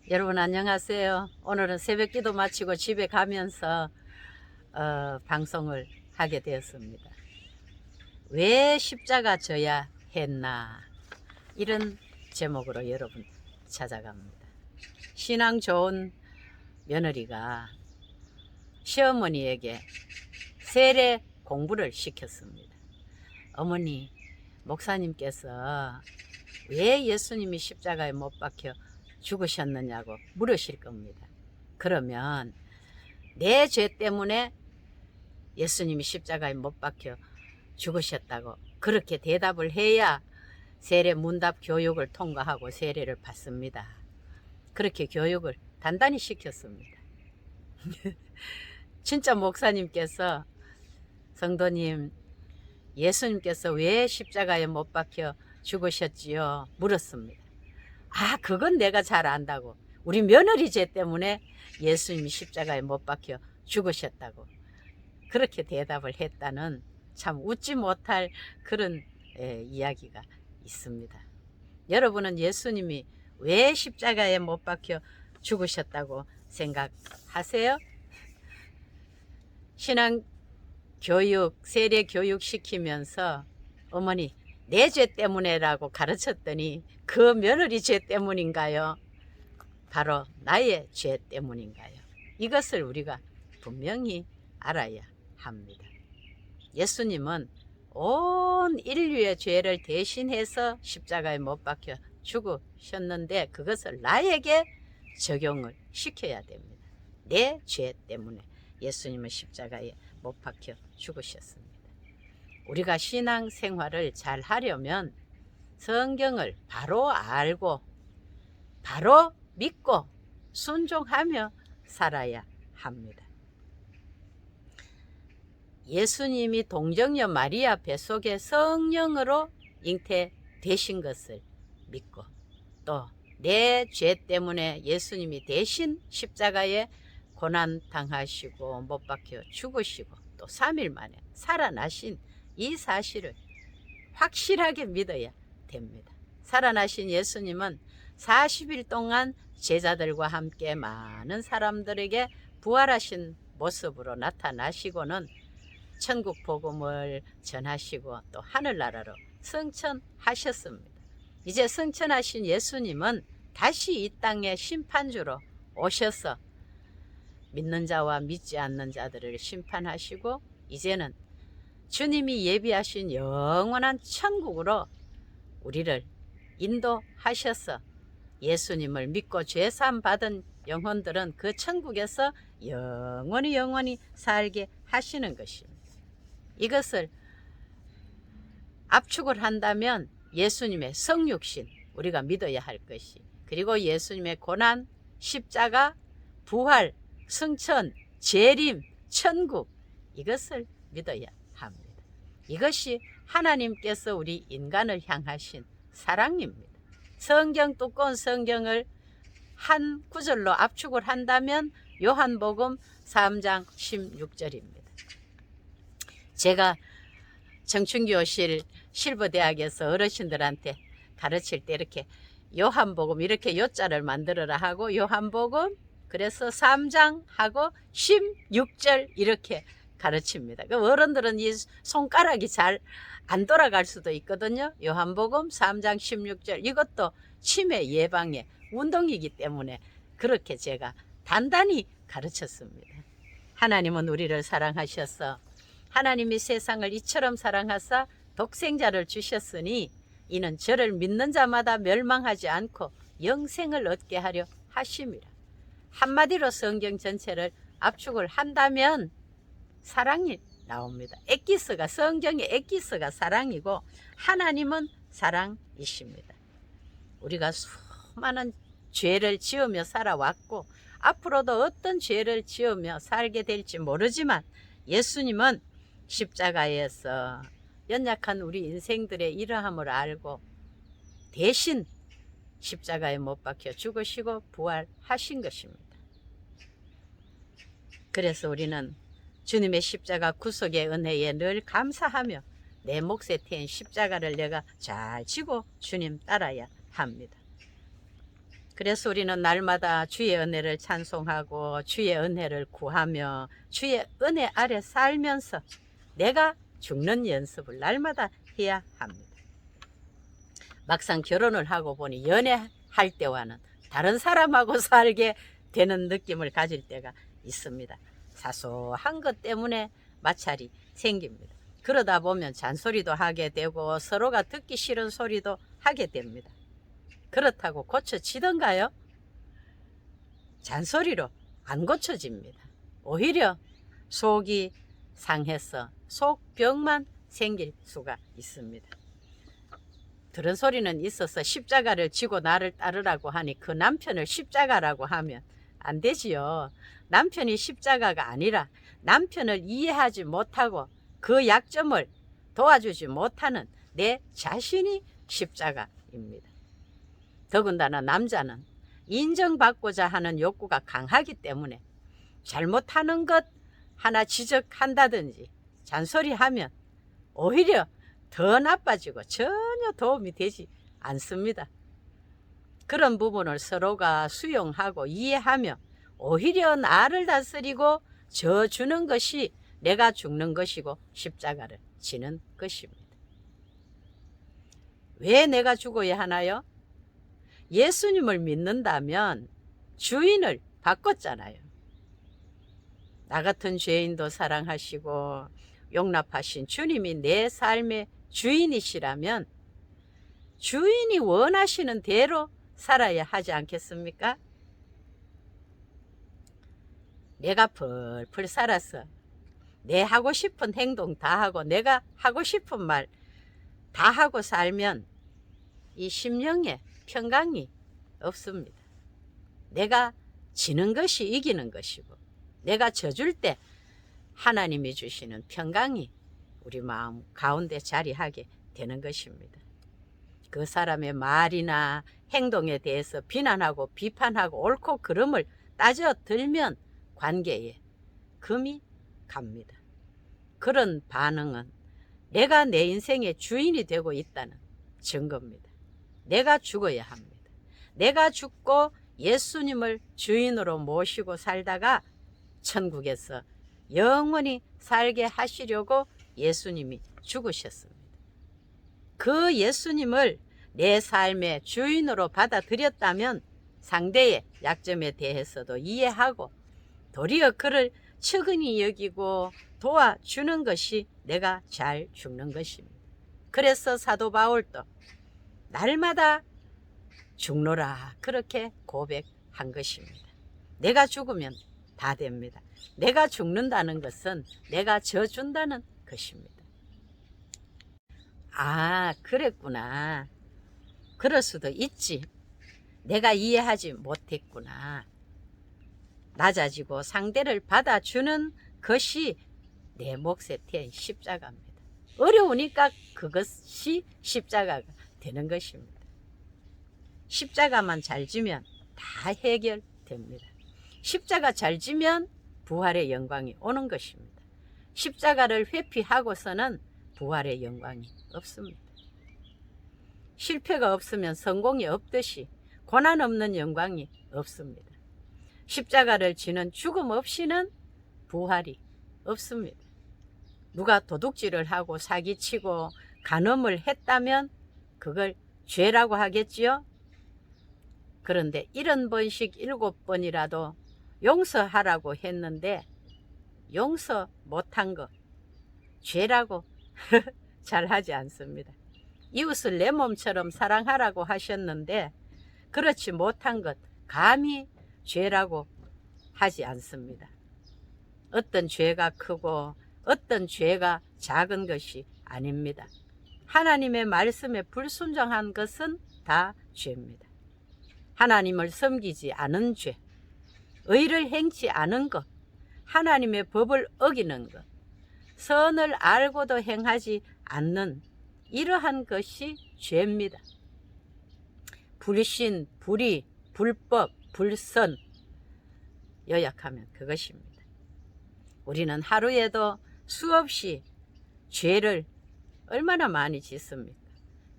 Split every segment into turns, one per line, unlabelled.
여러분 안녕하세요. 오늘은 새벽 기도 마치고 집에 가면서 방송을 하게 되었습니다. 왜 십자가 져야 했나, 이런 제목으로 여러분 찾아갑니다. 신앙 좋은 며느리가 시어머니에게 세례 공부를 시켰습니다. 어머니, 목사님께서 왜 예수님이 십자가에 못 박혀 죽으셨느냐고 물으실 겁니다. 그러면 내 죄 때문에 예수님이 십자가에 못 박혀 죽으셨다고 그렇게 대답을 해야 세례 문답 교육을 통과하고 세례를 받습니다. 그렇게 교육을 단단히 시켰습니다. 진짜 목사님께서 성도님, 예수님께서 왜 십자가에 못 박혀 죽으셨지요? 물었습니다. 아, 그건 내가 잘 안다고. 우리 며느리 죄 때문에 예수님이 십자가에 못 박혀 죽으셨다고 그렇게 대답을 했다는 참 웃지 못할 그런 이야기가 있습니다. 여러분은 예수님이 왜 십자가에 못 박혀 죽으셨다고 생각하세요? 신앙 교육, 세례 교육 시키면서 어머니, 내 죄 때문에라고 가르쳤더니 그 며느리 죄 때문인가요? 바로 나의 죄 때문인가요? 이것을 우리가 분명히 알아야 합니다. 예수님은 온 인류의 죄를 대신해서 십자가에 못 박혀 죽으셨는데 그것을 나에게 적용을 시켜야 됩니다. 내 죄 때문에 예수님은 십자가에 못 박혀 죽으셨습니다. 우리가 신앙생활을 잘 하려면 성경을 바로 알고 바로 믿고 순종하며 살아야 합니다. 예수님이 동정녀 마리아 뱃속에 성령으로 잉태되신 것을 믿고 또 내 죄 때문에 예수님이 대신 십자가에 고난당하시고 못 박혀 죽으시고 또 3일 만에 살아나신 이 사실을 확실하게 믿어야 됩니다. 살아나신 예수님은 40일 동안 제자들과 함께 많은 사람들에게 부활하신 모습으로 나타나시고는 천국 복음을 전하시고 또 하늘나라로 승천하셨습니다. 이제 승천하신 예수님은 다시 이 땅의 심판주로 오셔서 믿는 자와 믿지 않는 자들을 심판하시고 이제는 주님이 예비하신 영원한 천국으로 우리를 인도하셔서 예수님을 믿고 죄사함 받은 영혼들은 그 천국에서 영원히 살게 하시는 것입니다. 이것을 압축을 한다면 예수님의 성육신 우리가 믿어야 할 것이, 그리고 예수님의 고난, 십자가, 부활, 승천, 재림, 천국, 이것을 믿어야 합니다. 이것이 하나님께서 우리 인간을 향하신 사랑입니다. 성경, 두꺼운 성경을 한 구절로 압축을 한다면 요한복음 3장 16절입니다. 제가 청춘교실 실버대학에서 어르신들한테 가르칠 때 이렇게 요한복음 이렇게 요자를 만들어라 하고 요한복음 그래서 3장 하고 16절 이렇게 가르칩니다. 그 어른들은 이 손가락이 잘 안 돌아갈 수도 있거든요. 요한복음 3장 16절 이것도 치매 예방의 운동이기 때문에 그렇게 제가 단단히 가르쳤습니다. 하나님은 우리를 사랑하셔서 하나님이 세상을 이처럼 사랑하사 독생자를 주셨으니 이는 저를 믿는 자마다 멸망하지 않고 영생을 얻게 하려 하심이라. 한마디로 성경 전체를 압축을 한다면 사랑이 나옵니다. 엑기스가, 성경의 엑기스가 사랑이고 하나님은 사랑이십니다. 우리가 수많은 죄를 지으며 살아왔고 앞으로도 어떤 죄를 지으며 살게 될지 모르지만 예수님은 십자가에서 연약한 우리 인생들의 이러함을 알고 대신 십자가에 못 박혀 죽으시고 부활하신 것입니다. 그래서 우리는 주님의 십자가 구속의 은혜에 늘 감사하며 내 몫에 태인 십자가를 내가 잘 지고 주님 따라야 합니다. 그래서 우리는 날마다 주의 은혜를 찬송하고 주의 은혜를 구하며 주의 은혜 아래 살면서 내가 죽는 연습을 날마다 해야 합니다. 막상 결혼을 하고 보니 연애할 때와는 다른 사람하고 살게 되는 느낌을 가질 때가 있습니다. 사소한 것 때문에 마찰이 생깁니다. 그러다 보면 잔소리도 하게 되고 서로가 듣기 싫은 소리도 하게 됩니다. 그렇다고 고쳐지던가요? 잔소리로 안 고쳐집니다. 오히려 속이 상해서 속병만 생길 수가 있습니다. 들은 소리는 있어서 십자가를 지고 나를 따르라고 하니 그 남편을 십자가라고 하면 안 되지요. 남편이 십자가가 아니라 남편을 이해하지 못하고 그 약점을 도와주지 못하는 내 자신이 십자가입니다. 더군다나 남자는 인정받고자 하는 욕구가 강하기 때문에 잘못하는 것 하나 지적한다든지 잔소리하면 오히려 더 나빠지고 전혀 도움이 되지 않습니다. 그런 부분을 서로가 수용하고 이해하며 오히려 나를 다스리고 져주는 것이 내가 죽는 것이고 십자가를 지는 것입니다. 왜 내가 죽어야 하나요? 예수님을 믿는다면 주인을 바꿨잖아요. 나 같은 죄인도 사랑하시고 용납하신 주님이 내 삶의 주인이시라면 주인이 원하시는 대로 살아야 하지 않겠습니까? 내가 펄펄 살아서 내 하고 싶은 행동 다 하고 내가 하고 싶은 말 다 하고 살면 이 심령에 평강이 없습니다. 내가 지는 것이 이기는 것이고 내가 져줄 때 하나님이 주시는 평강이 우리 마음 가운데 자리하게 되는 것입니다. 그 사람의 말이나 행동에 대해서 비난하고 비판하고 옳고 그름을 따져 들면 관계에 금이 갑니다. 그런 반응은 내가 내 인생의 주인이 되고 있다는 증거입니다. 내가 죽어야 합니다. 내가 죽고 예수님을 주인으로 모시고 살다가 천국에서 영원히 살게 하시려고 예수님이 죽으셨습니다. 그 예수님을 내 삶의 주인으로 받아들였다면 상대의 약점에 대해서도 이해하고 도리어 그를 측은히 여기고 도와주는 것이 내가 잘 죽는 것입니다. 그래서 사도 바울도 날마다 죽노라 그렇게 고백한 것입니다. 내가 죽으면 다 됩니다. 내가 죽는다는 것은 내가 져준다는 것입니다. 아, 그랬구나. 그럴 수도 있지. 내가 이해하지 못했구나. 낮아지고 상대를 받아주는 것이 내 몫에 태인 십자가입니다. 어려우니까 그것이 십자가가 되는 것입니다. 십자가만 잘 지면 다 해결됩니다. 십자가 잘 지면 부활의 영광이 오는 것입니다. 십자가를 회피하고서는 부활의 영광이 없습니다. 실패가 없으면 성공이 없듯이 고난 없는 영광이 없습니다. 십자가를 지는 죽음 없이는 부활이 없습니다. 누가 도둑질을 하고 사기치고 간음을 했다면 그걸 죄라고 하겠지요? 그런데 70번씩 7번이라도 용서하라고 했는데 용서 못한 거 죄라고 잘 하지 않습니다. 이웃을 내 몸처럼 사랑하라고 하셨는데 그렇지 못한 것 감히 죄라고 하지 않습니다. 어떤 죄가 크고 어떤 죄가 작은 것이 아닙니다. 하나님의 말씀에 불순종한 것은 다 죄입니다. 하나님을 섬기지 않은 죄, 의를 행치 않은 것, 하나님의 법을 어기는 것, 선을 알고도 행하지 않는 이러한 것이 죄입니다. 불신, 불의, 불법, 불선 요약하면 그것입니다. 우리는 하루에도 수없이 죄를 얼마나 많이 짓습니까?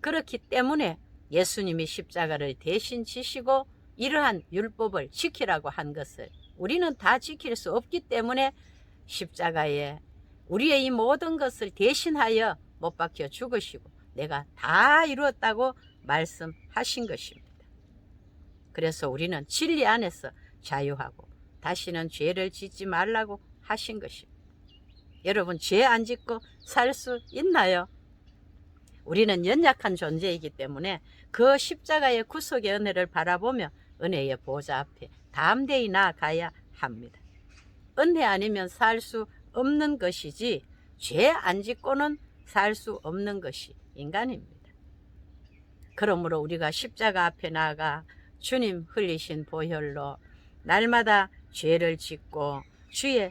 그렇기 때문에 예수님이 십자가를 대신 지시고 이러한 율법을 지키라고 한 것을 우리는 다 지킬 수 없기 때문에 십자가에 우리의 이 모든 것을 대신하여 못 박혀 죽으시고 내가 다 이루었다고 말씀하신 것입니다. 그래서 우리는 진리 안에서 자유하고 다시는 죄를 짓지 말라고 하신 것입니다. 여러분, 죄 안 짓고 살 수 있나요? 우리는 연약한 존재이기 때문에 그 십자가의 구속의 은혜를 바라보며 은혜의 보좌 앞에 담대히 나아가야 합니다. 은혜 아니면 살 수 없는 것이지 죄 안 짓고는 살 수 없는 것이 인간입니다. 그러므로 우리가 십자가 앞에 나아가 주님 흘리신 보혈로 날마다 죄를 짓고 주의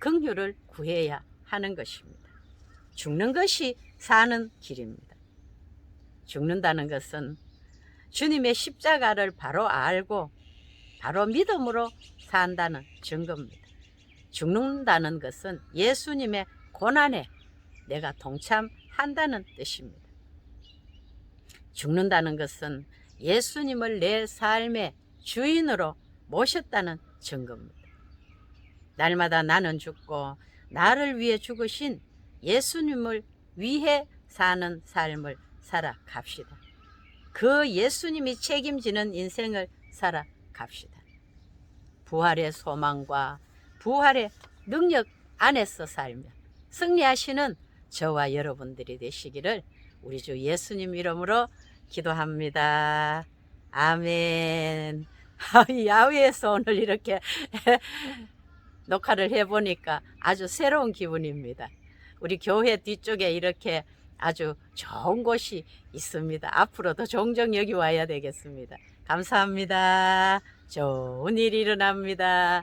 긍휼을 구해야 하는 것입니다. 죽는 것이 사는 길입니다. 죽는다는 것은 주님의 십자가를 바로 알고 바로 믿음으로 산다는 증거입니다. 죽는다는 것은 예수님의 고난에 내가 동참한다는 뜻입니다. 죽는다는 것은 예수님을 내 삶의 주인으로 모셨다는 증거입니다. 날마다 나는 죽고 나를 위해 죽으신 예수님을 위해 사는 삶을 살아갑시다. 그 예수님이 책임지는 인생을 살아갑시다. 부활의 소망과 부활의 능력 안에서 살며 승리하시는 저와 여러분들이 되시기를 우리 주 예수님 이름으로 기도합니다. 아멘. 야외에서 오늘 이렇게 녹화를 해보니까 아주 새로운 기분입니다. 우리 교회 뒤쪽에 이렇게 아주 좋은 곳이 있습니다. 앞으로도 종종 여기 와야 되겠습니다. 감사합니다. 좋은 일이 일어납니다.